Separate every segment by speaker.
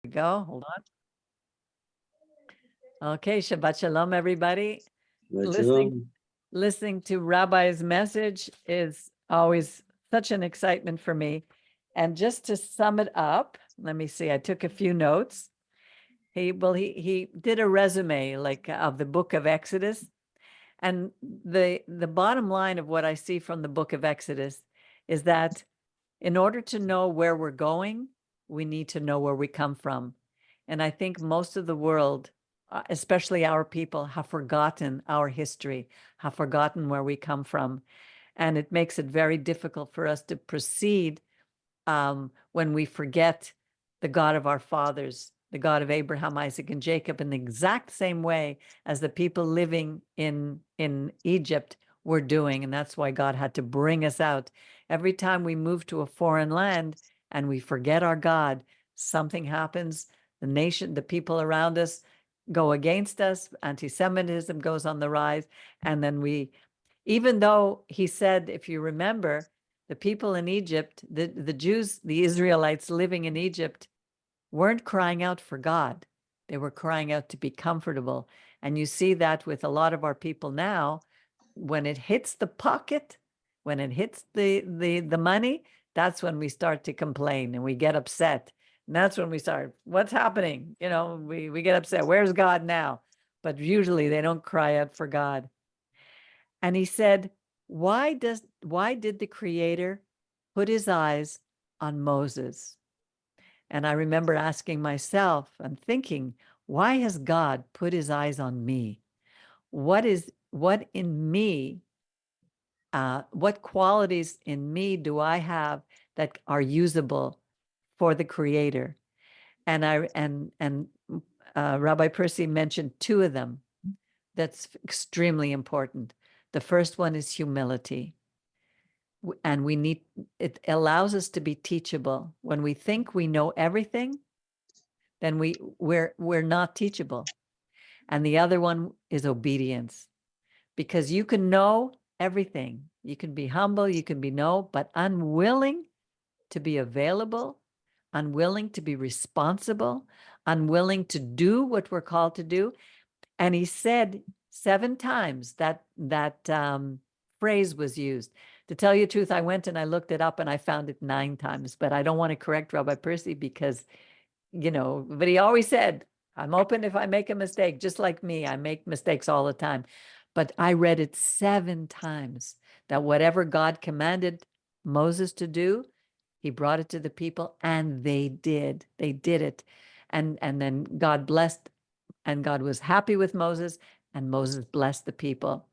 Speaker 1: Go. Hold on. Okay, Shabbat Shalom, everybody. Listening to Rabbi's message is always such an excitement for me. And just to sum it up, let me see. I took a few notes. He did a resume of the book of Exodus, and the bottom line of what I see from the book of Exodus is that in order to know where we're going, we need to know where we come from. And I think most of the world, especially our people, have forgotten our history, have forgotten where we come from. And it makes it very difficult for us to proceed when we forget the God of our fathers, the God of Abraham, Isaac, and Jacob, in the exact same way as the people living in Egypt were doing. And that's why God had to bring us out. Every time we move to a foreign land and we forget our God, something happens. The nation, the people around us go against us. Anti-Semitism goes on the rise. And then even though he said, if you remember, the people in Egypt, the Jews, the Israelites living in Egypt, weren't crying out for God. They were crying out to be comfortable. And you see that with a lot of our people now. When it hits the pocket, when it hits the money, that's when we start to complain and we get upset. And that's when we start, what's happening? We get upset. Where's God now? But usually they don't cry out for God. And he said, why did the Creator put his eyes on Moses? And I remember asking myself and thinking, why has God put his eyes on me? What in me, what qualities in me do I have that are usable for the Creator? And Rabbi Percy mentioned two of them. That's extremely important. The first one is humility. And it allows us to be teachable. When we think we know everything, then we're not teachable. And the other one is obedience, because you can know everything. You can be humble, you can be but unwilling to be available, unwilling to be responsible, unwilling to do what we're called to do. And he said 7 times that phrase was used. To tell you the truth, I went and I looked it up and I found it 9 times, but I don't want to correct Rabbi Percy because, but he always said, I'm open if I make a mistake, just like me. I make mistakes all the time. But I read it 7 times that whatever God commanded Moses to do, he brought it to the people and they did. They did it. And then God blessed, and God was happy with Moses, and Moses blessed the people.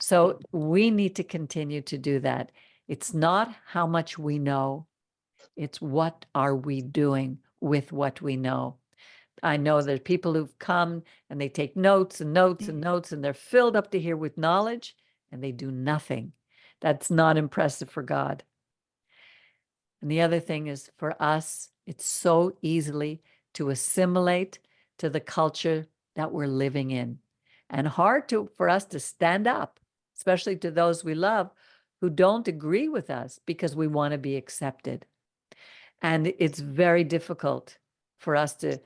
Speaker 1: So we need to continue to do that. It's not how much we know, it's what are we doing with what we know. I know there's people who've come and they take notes and notes and notes, and they're filled up to here with knowledge, and they do nothing. That's not impressive for God. And the other thing is, for us, it's so easily to assimilate to the culture that we're living in, and hard for us to stand up, especially to those we love who don't agree with us, because we want to be accepted. And it's very difficult for us to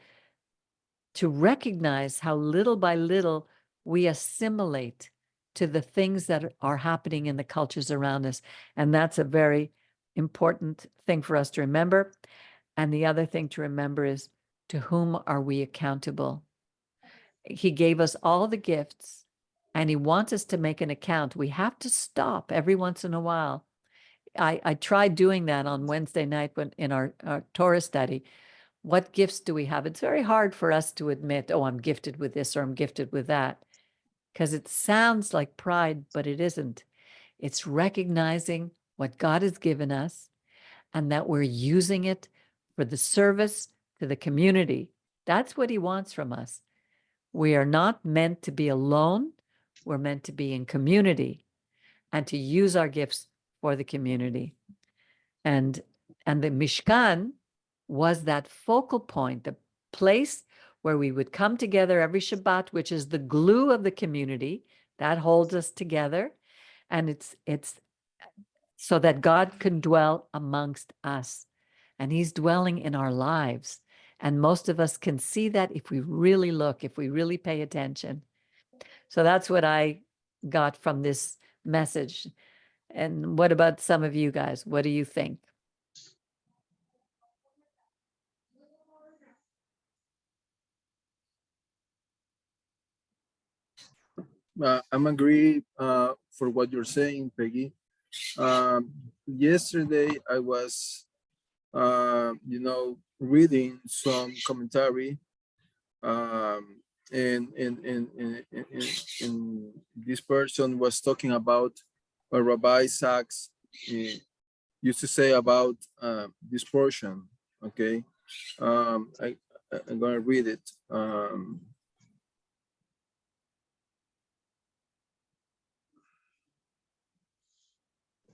Speaker 1: recognize how little by little we assimilate to the things that are happening in the cultures around us. And that's a very important thing for us to remember. And the other thing to remember is, to whom are we accountable? He gave us all the gifts, and he wants us to make an account. We have to stop every once in a while. I tried doing that on Wednesday night in our Torah study. What gifts do we have? It's very hard for us to admit, oh, I'm gifted with this or I'm gifted with that, because it sounds like pride, but it isn't. It's recognizing what God has given us and that we're using it for the service to the community. That's what he wants from us. We are not meant to be alone. We're meant to be in community and to use our gifts for the community. And the Mishkan was that focal point, the place where we would come together every Shabbat, which is the glue of the community that holds us together. And it's so that God can dwell amongst us, and he's dwelling in our lives. And most of us can see that if we really look, if we really pay attention. So that's what I got from this message. And what about some of you guys? What do you think?
Speaker 2: I'm agree for what you're saying, Peggy. Yesterday I was, reading some commentary, and this person was talking about what Rabbi Sachs used to say about this portion. Okay, I'm gonna read it.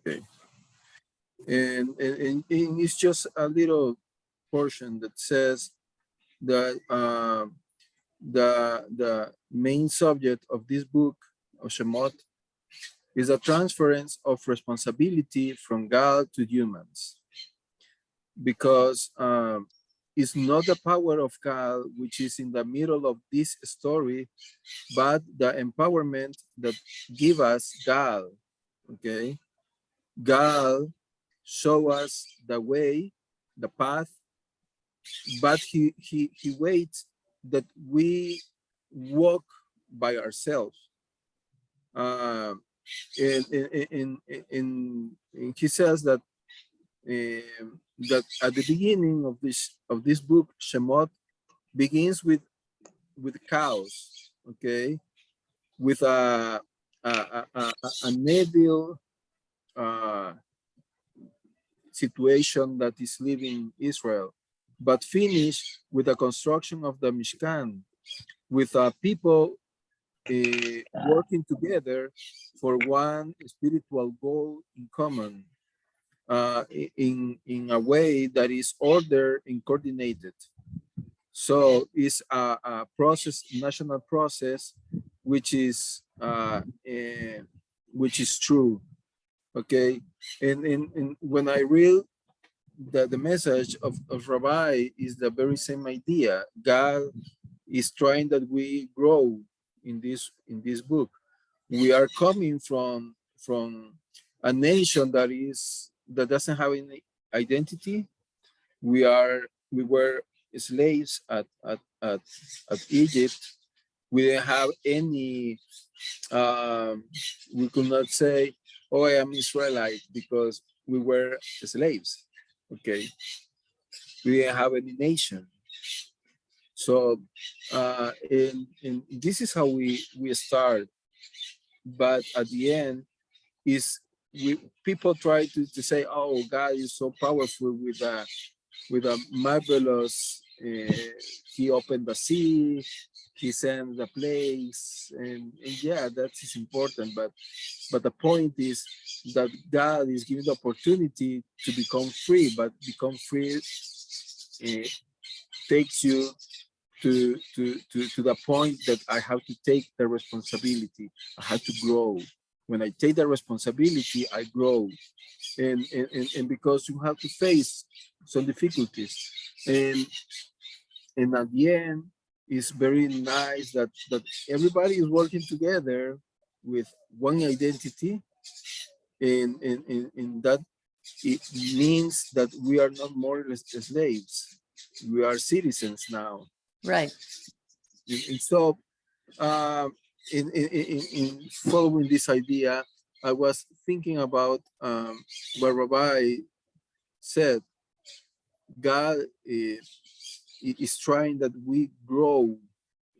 Speaker 2: Okay, and it's just a little portion that says that the main subject of this book of Shemot is a transference of responsibility from God to humans, because it's not the power of God which is in the middle of this story, but the empowerment that give us God. Okay, God show us the way, the path, but he waits that we walk by ourselves. Uh, and he says that that at the beginning of this book, Shemot begins with cows, okay, with a Neville situation that is living Israel, but finish with the construction of the Mishkan, with people working together for one spiritual goal in common, in a way that is ordered and coordinated. So it's a process, national process, which is true. Okay, and when I read the message of Rabbi is the very same idea. God is trying that we grow in this book. We are coming from a nation that doesn't have any identity. We were slaves at Egypt. We didn't have any, we could not say, oh, I am Israelite, because we were slaves. Okay, we didn't have any nation. So and this is how we start, but at the end is people try to say, oh, God is so powerful with a marvelous, he opened the sea, he sent the plagues, and yeah, that is important, but the point is that God is giving the opportunity to become free, but become free takes you to the point that I have to take the responsibility. I have to grow. When I take the responsibility, I grow. And because you have to face some difficulties. And at the end, it's very nice that everybody is working together with one identity. And that it means that we are not more slaves. We are citizens now.
Speaker 1: Right.
Speaker 2: And so, uh, in following this idea, I was thinking about what Rabbi said. God is trying that we grow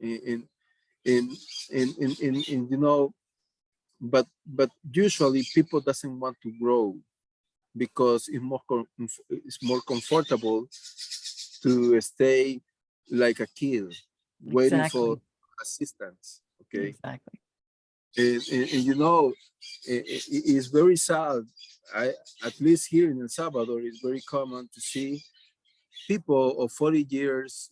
Speaker 2: in in but usually people doesn't want to grow because it's more comfortable to stay like a kid waiting for
Speaker 1: Exactly.
Speaker 2: assistance. Okay.
Speaker 1: Exactly.
Speaker 2: And it's very sad. At least here in El Salvador, it's very common to see people of 40 years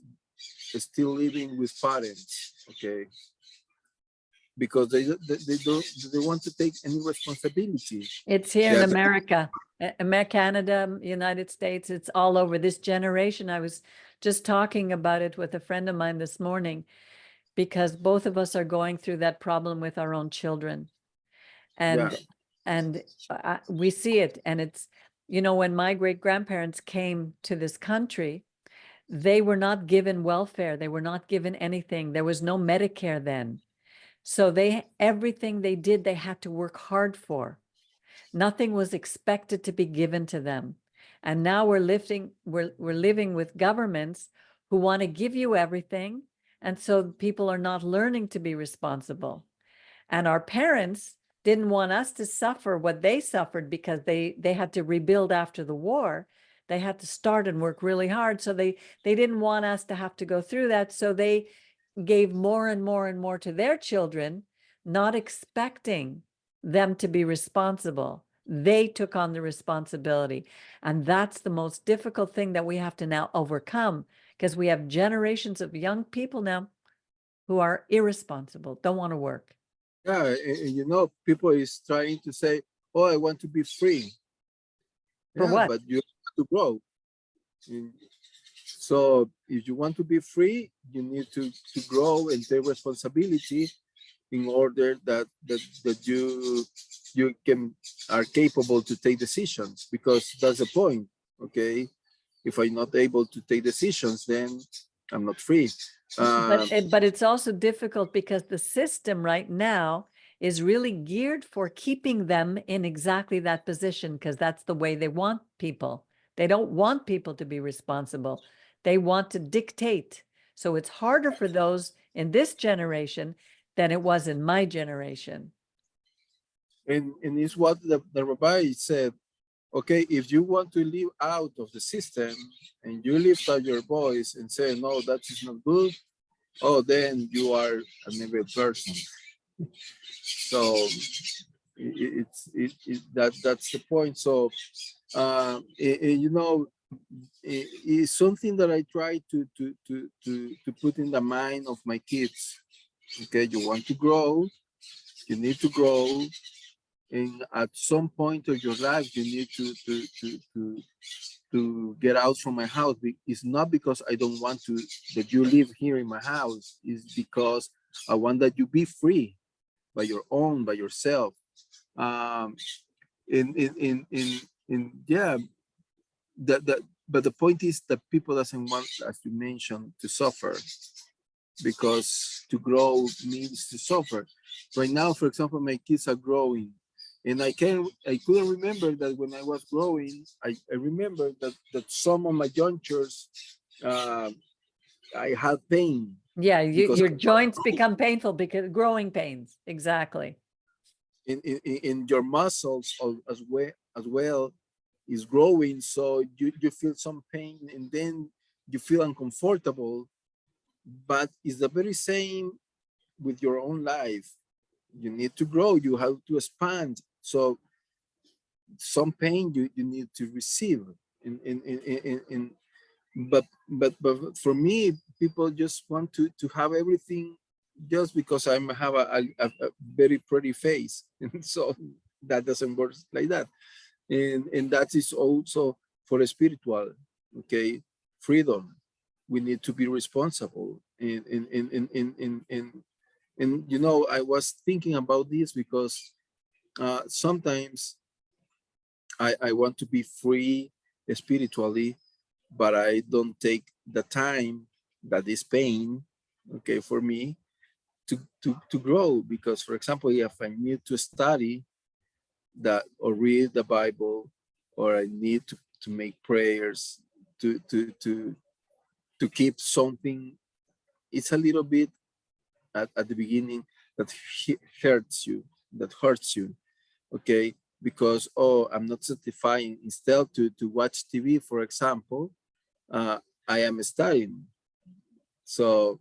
Speaker 2: still living with parents. Okay. because they want to take any responsibility.
Speaker 1: It's here
Speaker 2: They
Speaker 1: in
Speaker 2: are
Speaker 1: America, Canada, United States. It's all over this generation. I was just talking about it with a friend of mine this morning because both of us are going through that problem with our own children.
Speaker 2: Yeah.
Speaker 1: And we see it. And it's, when my great grandparents came to this country, they were not given welfare. They were not given anything. There was no Medicare then. So everything they did, they had to work hard for. Nothing was expected to be given to them. And now we're living with governments who want to give you everything. And so people are not learning to be responsible. And our parents didn't want us to suffer what they suffered because they had to rebuild after the war. They had to start and work really hard. So they didn't want us to have to go through that. So they gave more and more and more to their children, not expecting them to be responsible. They took on the responsibility. And that's the most difficult thing that we have to now overcome, because we have generations of young people now who are irresponsible, don't want to work.
Speaker 2: Yeah, and people is trying to say, "Oh, I want to be free."
Speaker 1: For
Speaker 2: Yeah,
Speaker 1: what?
Speaker 2: but you have to grow. And so if you want to be free, you need to grow and take responsibility in order that you are capable to take decisions, because that's the point. Okay, if I'm not able to take decisions, then I'm not free.
Speaker 1: But it's also difficult because the system right now is really geared for keeping them in exactly that position, because that's the way they want people. They don't want people to be responsible. They want to dictate. So it's harder for those in this generation than it was in my generation.
Speaker 2: And it's what the Rabbi said. Okay, if you want to live out of the system and you lift up your voice and say, "No, that is not good," oh, then you are an evil person. So that's the point. So it's something that I try to put in the mind of my kids. Okay, you want to grow, you need to grow, and at some point of your life, you need to get out from my house. It's not because I don't want to that you live here in my house. It's because I want that you be free by your own, by yourself. Um, yeah, but the point is that people doesn't want, as you mentioned, to suffer, because to grow means to suffer. Right now, for example, my kids are growing, and I couldn't remember that when I was growing. I remember that some of my junctures, uh, I had pain.
Speaker 1: Yeah,
Speaker 2: Because
Speaker 1: your joints become painful because growing pains. Exactly.
Speaker 2: in your muscles as well is growing, so you feel some pain, and then you feel uncomfortable. But it's the very same with your own life. You need to grow, you have to expand. So some pain you need to receive. In but for me, people just want to have everything just because I have a very pretty face. And so that doesn't work like that. And that is also for a spiritual, okay, freedom. We need to be responsible. And I was thinking about this because sometimes I want to be free spiritually, but I don't take the time that is pain, okay, for me to grow. Because, for example, if I need to study that or read the Bible, or I need to make prayers to keep something, it's a little bit at the beginning that hurts you, okay, because, oh, I'm not satisfying. Instead to watch TV, for example, I am studying. So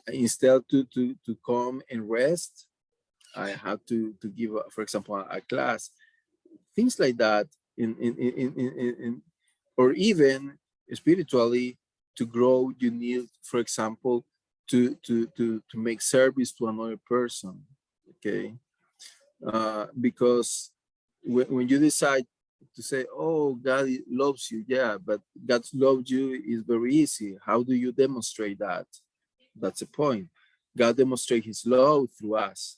Speaker 2: instead to come and rest, I have to give, for example, a class, things like that. Or even spiritually, to grow, you need, for example, to make service to another person. Okay, because when you decide to say, oh, God loves you, yeah, but God loves you is very easy. How do you demonstrate that? That's the point. God demonstrates his love through us,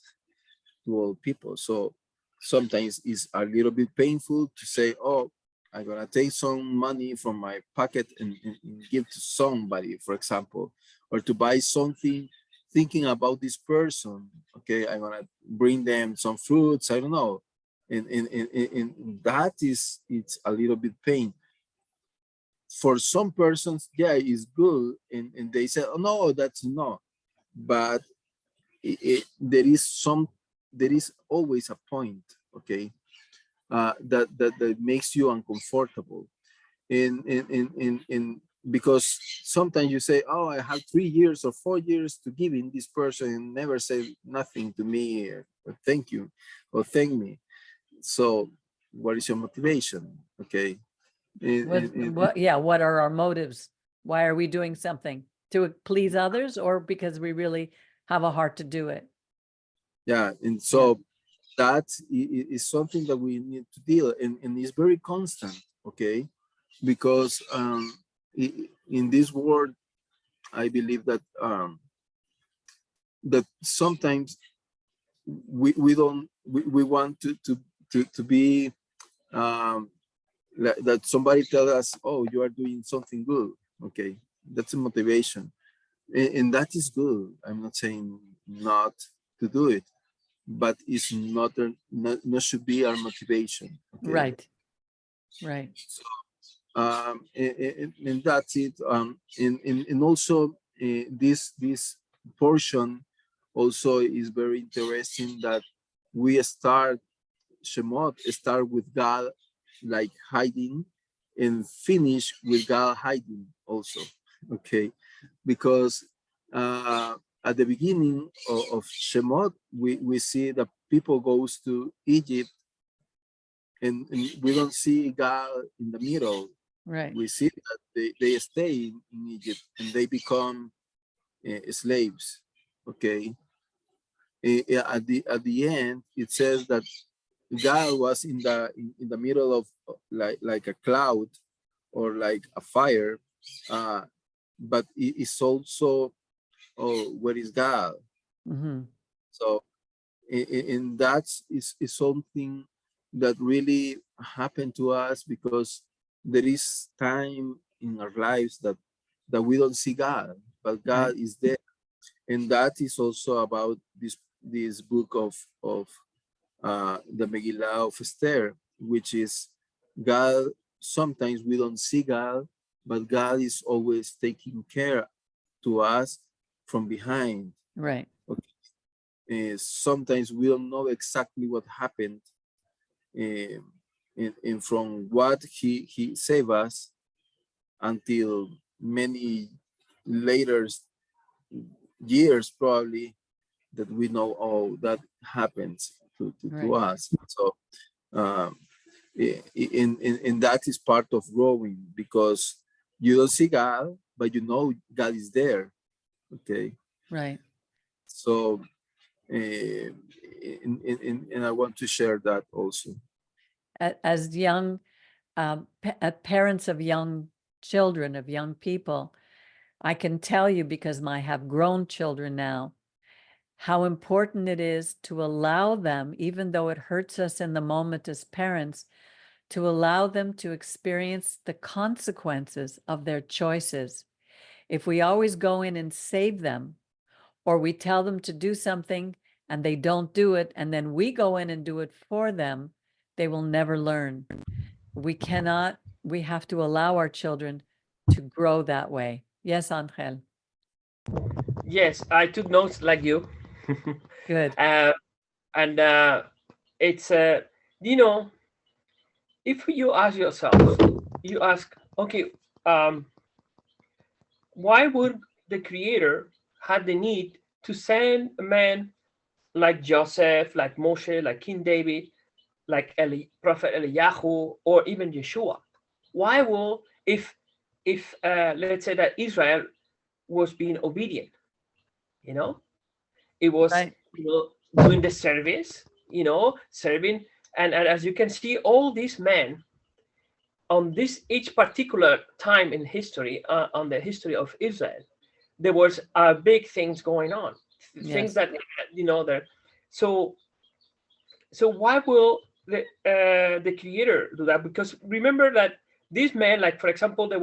Speaker 2: to all people. So sometimes it's a little bit painful to say, oh, I'm gonna take some money from my pocket and give to somebody, for example, or to buy something thinking about this person. Okay, I'm gonna bring them some fruits, I don't know. And that is, it's a little bit pain. For some persons, yeah, it's good. And they say, oh no, that's not. But there is always a point, okay, that makes you uncomfortable. In because sometimes you say, oh, I have 3 years or 4 years to give in this person and never say nothing to me, or thank you or thank me. So what is your motivation? Okay.
Speaker 1: What are our motives? Why are we doing something? To please others, or because we really have a heart to do it?
Speaker 2: Yeah, and so that is something that we need to deal, and it's very constant, okay, because in this world, I believe that that sometimes we don't we want to be that somebody tell us, oh, you are doing something good, okay, that's a motivation, and that is good. I'm not saying not to do it, but it's not should be our motivation, okay.
Speaker 1: Right.
Speaker 2: And that's it. And also this portion also is very interesting, that we start Shemot start with God like hiding, and finish with God hiding also. Okay, because at the beginning of Shemot, we see that people goes to Egypt, and we don't see God in the middle.
Speaker 1: Right.
Speaker 2: We see that they stay in Egypt and they become slaves. Okay. At the end, it says that God was in the middle of like a cloud or like a fire, uh, but it's also, oh, where is God?
Speaker 1: Mm-hmm.
Speaker 2: So and that's is something that really happened to us, because there is time in our lives that we don't see God, but God is there. And that is also about this book of the Megillah of Esther, which is God. Sometimes we don't see God, but God is always taking care to us from behind.
Speaker 1: Right.
Speaker 2: Sometimes we don't know exactly what happened, and from what he saved us, until many later years probably, that we know, oh, that happens to us. So and that is part of growing, because you don't see God, but you know God is there. Okay.
Speaker 1: Right.
Speaker 2: So and I want to share that also.
Speaker 1: As young parents of young children, of young people, I can tell you, because I have grown children now, how important it is to allow them, even though it hurts us in the moment as parents, to allow them to experience the consequences of their choices. If we always go in and save them, or we tell them to do something and they don't do it, and then we go in and do it for them, they will never learn. We have to allow our children to grow that way. Yes, Angel.
Speaker 3: Yes, I took notes like you.
Speaker 1: Good.
Speaker 3: And it's you know, if you ask yourself, you ask, okay, um, why would the Creator had the need to send a man like Joseph, like Moshe, like King David, like Prophet Eliyahu, or even Yeshua? Why will, if let's say that Israel was being obedient, you know. It was,
Speaker 1: Right.
Speaker 3: doing the service, serving. And as you can see, all these men on this each particular time in history, on the history of Israel, there was big things going on, things
Speaker 1: Yes.
Speaker 3: that, there. So why will the creator do that? Because remember that these men, like for example, they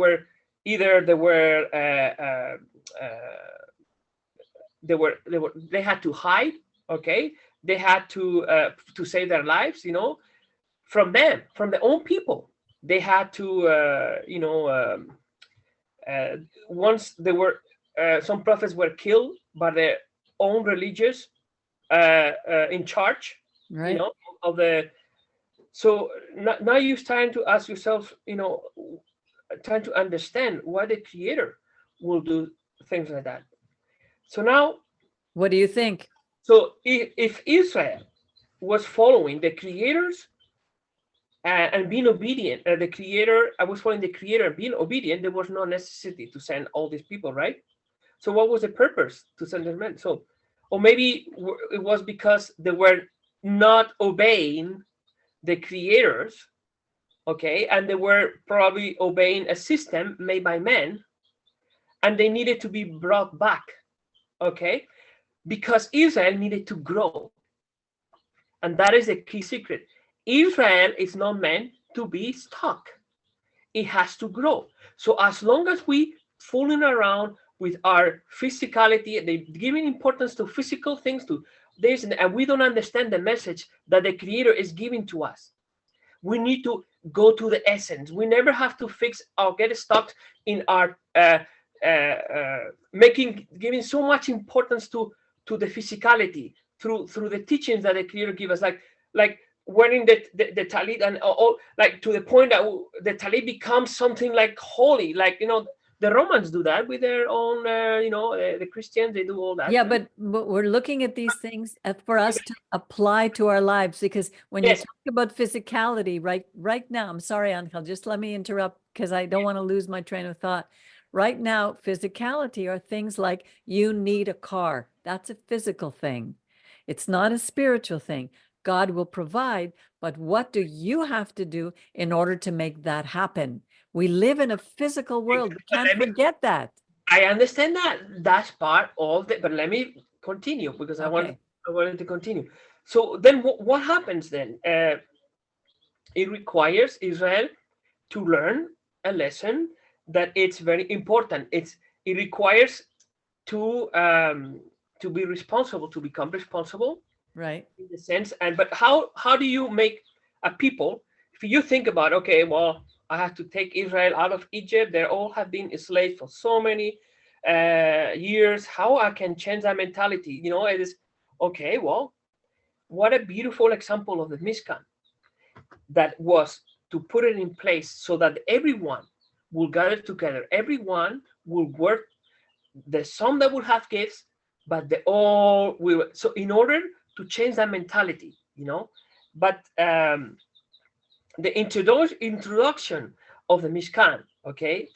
Speaker 3: had to hide, okay, they had to save their lives, from their own people. They had to once they were some prophets were killed by their own religious in charge,
Speaker 1: Right.
Speaker 3: of the. So now you're trying to ask yourself, trying to understand why the creator will do things like that. So now,
Speaker 1: What do you think?
Speaker 3: so if Israel was following the creators and being obedient, the creator, I was following the creator and being obedient, there was no necessity to send all these people, right? So what was the purpose to send them men? So, or maybe it was because they were not obeying the creators, okay, and they were probably obeying a system made by men, and they needed to be brought back, okay, because Israel needed to grow. And that is the key secret. Israel is not meant to be stuck. It has to grow. So as long as we fooling around with our physicality, they giving importance to physical things, to this, and we don't understand the message that the creator is giving to us. We need to go to the essence. We never have to fix or get stuck in our giving so much importance to the physicality through the teachings that the creator give us, like wearing the talit, and all, like to the point that the talit becomes something like holy, like the Romans do that with their own, the Christians, they do all that.
Speaker 1: Yeah, but we're looking at these things for us to apply to our lives, because when you
Speaker 3: Yes.
Speaker 1: talk about physicality, right now, I'm sorry, Angel, just let me interrupt because I don't want to lose my train of thought. Right now, physicality are things like you need a car. That's a physical thing. It's not a spiritual thing. God will provide, but what do you have to do in order to make that happen? We live in a physical world. We can't forget that.
Speaker 3: I understand that. That's part of it, but let me continue because I wanted to continue. So then what happens then? It requires Israel to learn a lesson that it's very important. It requires to be responsible, to become responsible,
Speaker 1: right?
Speaker 3: In the sense, but how do you make a people? If you think about, okay, well, I have to take Israel out of Egypt. They all have been slaves for so many years. How I can change that mentality? It is okay. Well, what a beautiful example of the Mishkan that was to put it in place so that everyone will gather together. Everyone will work. There's some that will have gifts, but they all will. So in order to change that mentality, but the introduction of the Mishkan, okay,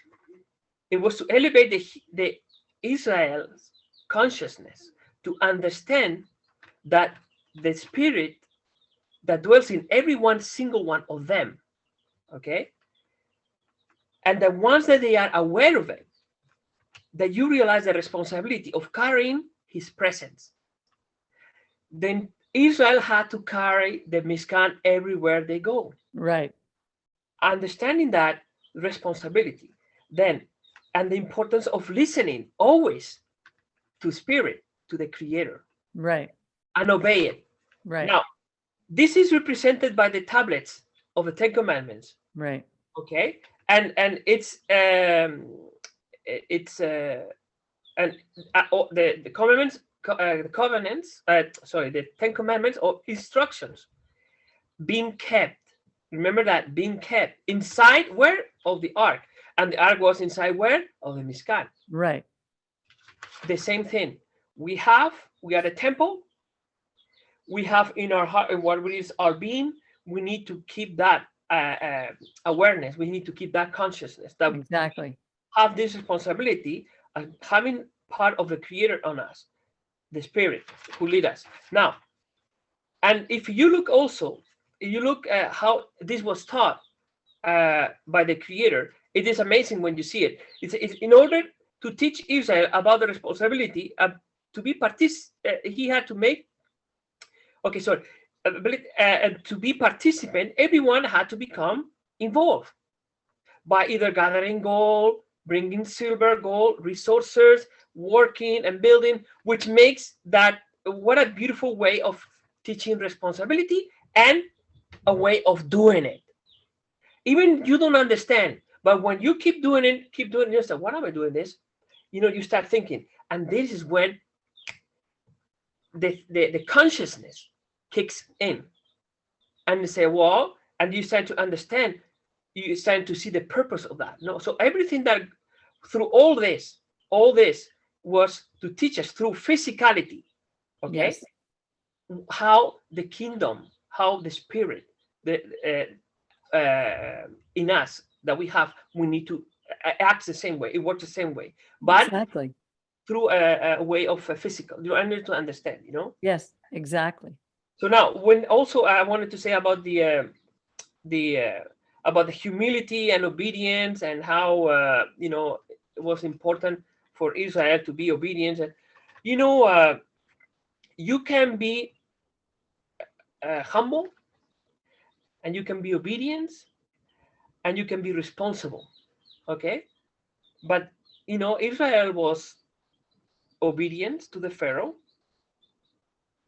Speaker 3: it was to elevate the Israel's consciousness to understand that the spirit that dwells in every one single one of them, okay, and that once that they are aware of it, that you realize the responsibility of carrying his presence. Then Israel had to carry the Mishkan everywhere they go.
Speaker 1: Right.
Speaker 3: Understanding that responsibility, then, and the importance of listening always to spirit, to the creator.
Speaker 1: Right.
Speaker 3: And obey it.
Speaker 1: Right.
Speaker 3: Now, this is represented by the tablets of the Ten Commandments.
Speaker 1: Right.
Speaker 3: Okay. And it's the commandments, the Ten Commandments or instructions being kept. Remember that, being kept inside where? Of the ark. And the ark was inside where? Of the Mishkan.
Speaker 1: Right.
Speaker 3: The same thing. We are the temple. We have in our heart what is our being. We need to keep that awareness. We need to keep that consciousness. That
Speaker 1: exactly.
Speaker 3: have this responsibility of having part of the creator on us. the Spirit who lead us. Now, and if you look also, you look at how this was taught by the Creator, it is amazing when you see it. It's in order to teach Israel about the responsibility to be he had to make, okay, sorry, to be participant, everyone had to become involved by either gathering gold, bringing silver, gold, resources, working and building, which makes that, what a beautiful way of teaching responsibility and a way of doing it. Even you don't understand, but when you keep doing it, you say, what am I doing this? You start thinking, and this is when the consciousness kicks in, and you say, well, and you start to understand, you start to see the purpose of that. No, so everything that through all this was to teach us through physicality, okay,
Speaker 1: Yes.
Speaker 3: how the kingdom, how the Spirit, in us that we have, we need to act the same way. It works the same way, but
Speaker 1: Exactly.
Speaker 3: through a way of physical. I need to understand.
Speaker 1: Yes, exactly.
Speaker 3: So now, when also I wanted to say about the humility and obedience, and how it was important for Israel to be obedient. And you can be humble, and you can be obedient, and you can be responsible. Okay, but Israel was obedient to the Pharaoh,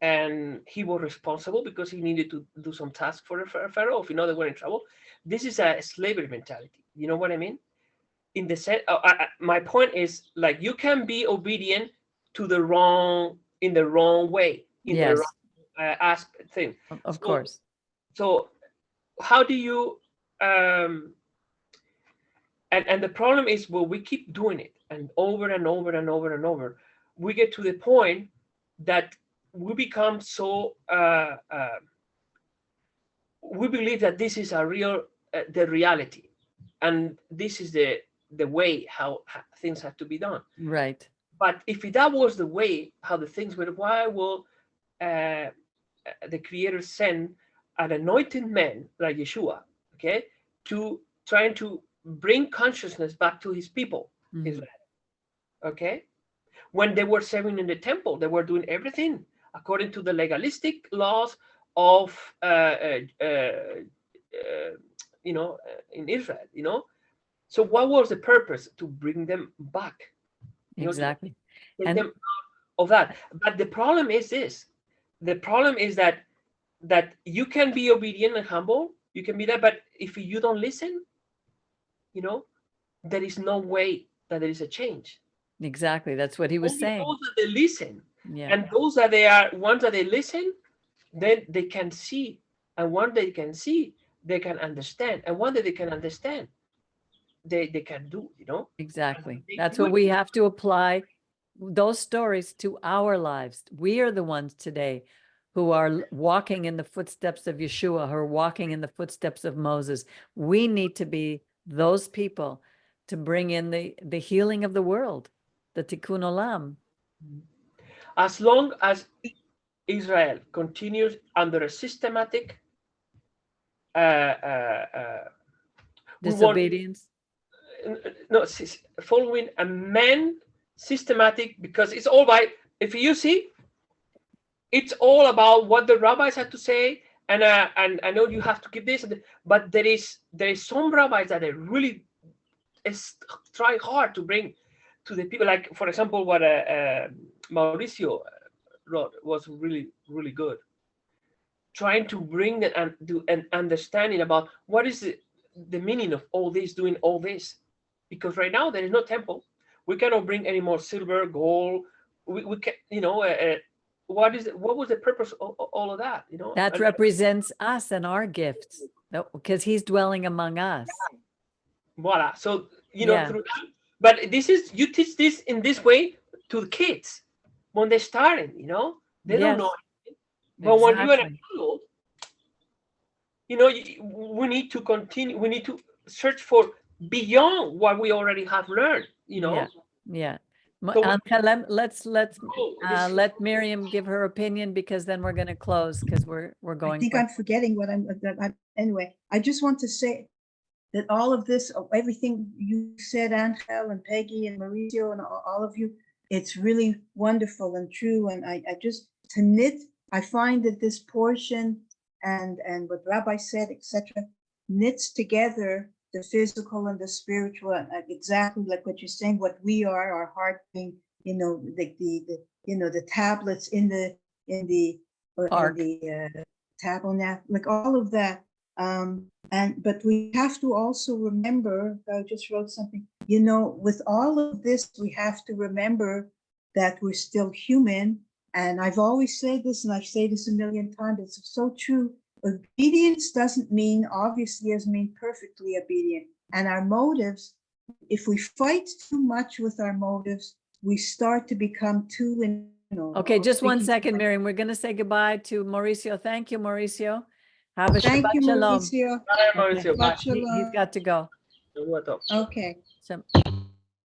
Speaker 3: and he was responsible because he needed to do some task for the Pharaoh. If they were in trouble. This is a slavery mentality. You know what I mean? In the sense, my point is, like, you can be obedient in the wrong way, in
Speaker 1: Yes.
Speaker 3: the wrong aspect thing.
Speaker 1: Of course.
Speaker 3: So how do you? And the problem is, well, we keep doing it, and over and over and over and over, we get to the point that we become so we believe that this is a real the reality, and this is the way how things have to be done.
Speaker 1: Right.
Speaker 3: But if that was the way how the things were, why will the Creator send an anointed man like Yeshua, okay, to trying to bring consciousness back to his people, Israel, okay? When they were serving in the temple, they were doing everything according to the legalistic laws of in Israel. So what was the purpose? To bring them back,
Speaker 1: Exactly.
Speaker 3: take them out of that. But the problem is this: the problem is that you can be obedient and humble, you can be that, but if you don't listen, there is no way that there is a change.
Speaker 1: Exactly. That's what he was
Speaker 3: Only
Speaker 1: saying.
Speaker 3: those that they listen,
Speaker 1: Yeah.
Speaker 3: and those that they are ones that they listen, then they can see, and once they can see, they can understand, and once they can understand, they can do.
Speaker 1: Exactly. That's what we have to apply those stories to our lives. We are the ones today who are walking in the footsteps of Yeshua, who are walking in the footsteps of Moses. We need to be those people to bring in the healing of the world, the Tikkun Olam.
Speaker 3: As long as Israel continues under a systematic
Speaker 1: Disobedience.
Speaker 3: Following a man systematic, because it's all by, if you see, it's all about what the rabbis had to say, and I know you have to give this, but there is some rabbis that are really try hard to bring to the people, like, for example, what Mauricio wrote was really, really good, trying to bring an understanding about what is the meaning of all this, doing all this, because right now there is no temple. We cannot bring any more silver, gold. We can, what was the purpose of all of that?
Speaker 1: That represents us and our gifts, because he's dwelling among us.
Speaker 3: Voila. So
Speaker 1: Yeah.
Speaker 3: through that, but you teach this in this way to the kids when they're starting. They don't know. But when you're an adult, we need to continue. We need to search for beyond what we already have learned.
Speaker 1: Yeah.
Speaker 3: So we-
Speaker 1: Angel, let's
Speaker 3: Oh, this-
Speaker 1: let Miriam give her opinion, because then we're going to close, because we're
Speaker 4: I
Speaker 1: going.
Speaker 4: think
Speaker 1: quick.
Speaker 4: I'm forgetting what anyway, I just want to say that all of this, everything you said, Angel and Peggy and Mauricio and all of you, it's really wonderful and true. And I just, to knit, I find that this portion and what Rabbi said, etc., knits together the physical and the spiritual, exactly like what you're saying, what we are, our heart being, the tablets in the
Speaker 1: Ark.
Speaker 4: tabernacle, like all of that. But we have to also remember, I just wrote something, with all of this, we have to remember that we're still human. And I've always said this, and I say this a million times, it's so true. Obedience doesn't mean, obviously, doesn't mean perfectly obedient. And our motives, if we fight too much with our motives, we start to become too,
Speaker 1: Okay, just one
Speaker 4: speaking
Speaker 1: second,
Speaker 4: like-
Speaker 1: Miriam. We're going to say goodbye to Mauricio. Thank you, Mauricio. Have a
Speaker 4: Thank
Speaker 1: Shabbat
Speaker 4: you,
Speaker 1: Shalom.
Speaker 4: Mauricio.
Speaker 3: Bye,
Speaker 1: Okay.
Speaker 3: Mauricio. Bye.
Speaker 1: He's got to go.
Speaker 3: What up?
Speaker 4: Okay.
Speaker 1: So,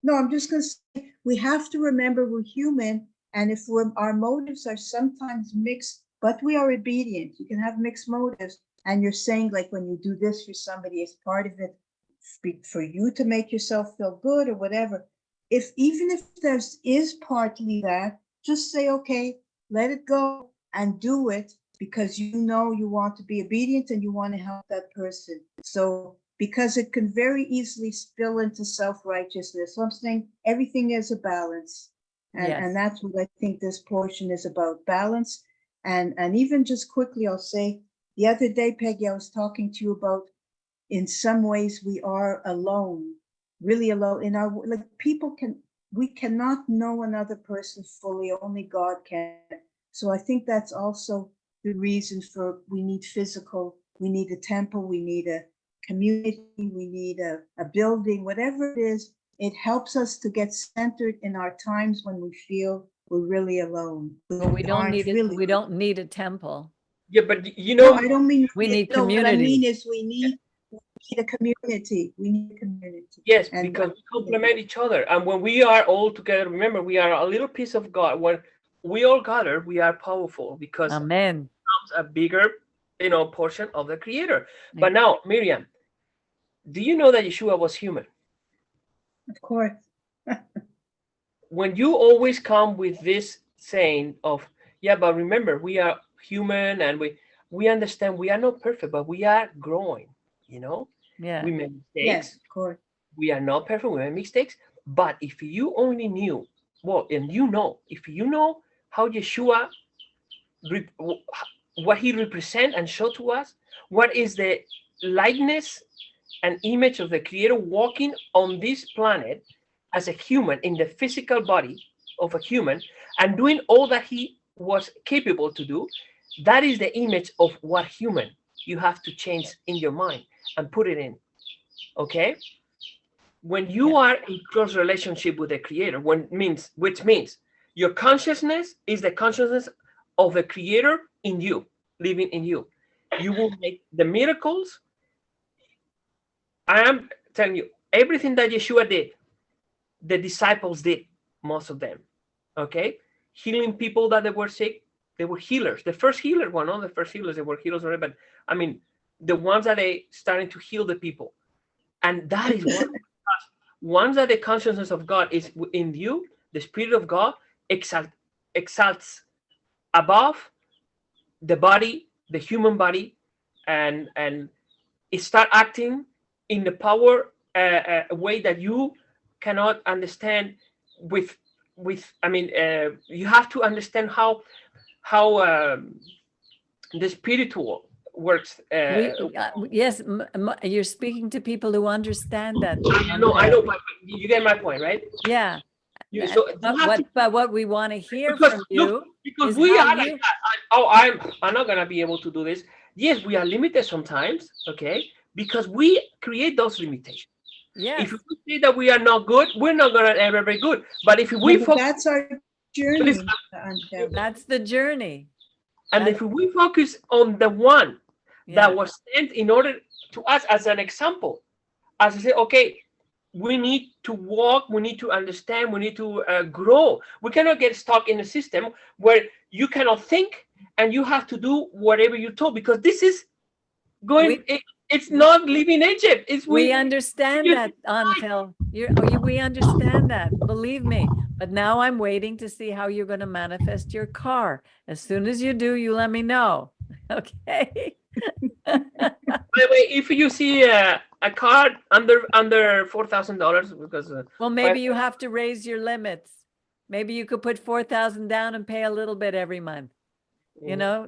Speaker 4: No, I'm just going to say, we have to remember we're human. And if our motives are sometimes mixed, but we are obedient, you can have mixed motives. And you're saying, like, when you do this for somebody, as part of it, for you to make yourself feel good or whatever. Even if there is partly that, just say, okay, let it go and do it, because you want to be obedient and you want to help that person. So, because it can very easily spill into self-righteousness. So I'm saying everything is a balance. And that's what I think this portion is about, balance. And even just quickly, I'll say, the other day, Peggy, I was talking to you about, in some ways, we are alone, really alone. We cannot know another person fully, only God can. So I think that's also the reason for, we need we need a temple, we need a community, we need a building, whatever it is. It helps us to get centered in our times when we feel we're really alone.
Speaker 1: well, we don't need it.
Speaker 4: Really,
Speaker 1: We don't need a temple.
Speaker 3: Yeah, but
Speaker 4: No, I don't mean.
Speaker 1: We need
Speaker 4: no, What I
Speaker 1: community.
Speaker 4: mean is we need a community. We need a community.
Speaker 3: yes,
Speaker 4: And-
Speaker 3: because we complement each other. And when we are all together, remember, we are a little piece of God. When we all gather, we are powerful, because
Speaker 1: Amen.
Speaker 3: a bigger, portion of the Creator. But now, Miriam, do you know that Yeshua was human?
Speaker 4: Of course.
Speaker 3: When you always come with this saying of, yeah, but remember, we are human and we understand we are not perfect, but we are growing,
Speaker 1: Yeah.
Speaker 3: we make mistakes.
Speaker 4: Yes, of course.
Speaker 3: We are not perfect, we make mistakes. But if you only knew, if you know how Yeshua, what he represents and show to us, what is the likeness and image of the Creator walking on this planet as a human in the physical body of a human and doing all that he was capable to do, that is the image of what human you have to change in your mind and put it in. Okay? When you are in close relationship with the Creator, which means your consciousness is the consciousness of the Creator in you, living in you. You will make the miracles. I am telling you, everything that Yeshua did, the disciples did, most of them. Okay? Healing people that they were sick, they were healers. The first healer, one of the first healers, they were healers already, but I mean, the ones that they started to heal the people. And that is what, once that the consciousness of God is in you, the Spirit of God exalts above the body, the human body, and it start acting in the power way that you cannot understand you have to understand how the spiritual works.
Speaker 1: Yes, you're speaking to people who understand that.
Speaker 3: I know, but you get my point, right?
Speaker 1: Yeah.
Speaker 3: So
Speaker 1: But what we want to hear
Speaker 3: because,
Speaker 1: from you
Speaker 3: because
Speaker 1: is
Speaker 3: we
Speaker 1: how
Speaker 3: are like, I'm not gonna be able to do this. Yes, we are limited sometimes, okay? Because we create those limitations.
Speaker 1: Yes.
Speaker 3: If we say that we are not good, we're not gonna ever be good. But if we focus,
Speaker 4: That's our journey.
Speaker 1: That's the journey.
Speaker 3: and if we focus on the one
Speaker 1: Yeah.
Speaker 3: that was sent in order to us as an example, as I say, okay, we need to walk, we need to understand, we need to grow. We cannot get stuck in a system where you cannot think and you have to do whatever you're told, because this is going, it's not living Egypt. It's
Speaker 1: We understand that, Angel. We understand that, believe me. But now I'm waiting to see how you're going to manifest your car. As soon as you do, you let me know. Okay.
Speaker 3: By the way, if you see a car under $4,000, because
Speaker 1: Well, maybe you have to raise your limits. Maybe you could put 4,000 down and pay a little bit every month. You know,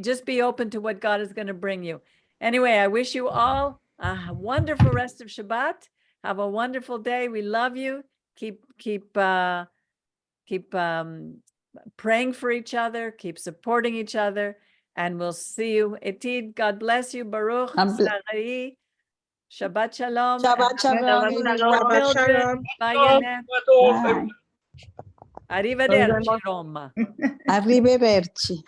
Speaker 1: just be open to what God is going to bring you. Anyway, I wish you all a wonderful rest of Shabbat. Have a wonderful day. We love you. Keep praying for each other. Keep supporting each other. And we'll see you. Etid, God bless you. Baruch. Sarai. Shabbat shalom.
Speaker 5: Shabbat shalom.
Speaker 6: Shabbat shalom.
Speaker 1: Bayanet.
Speaker 5: Bye.
Speaker 1: Arrivederci, Roma.
Speaker 5: Arrivederci.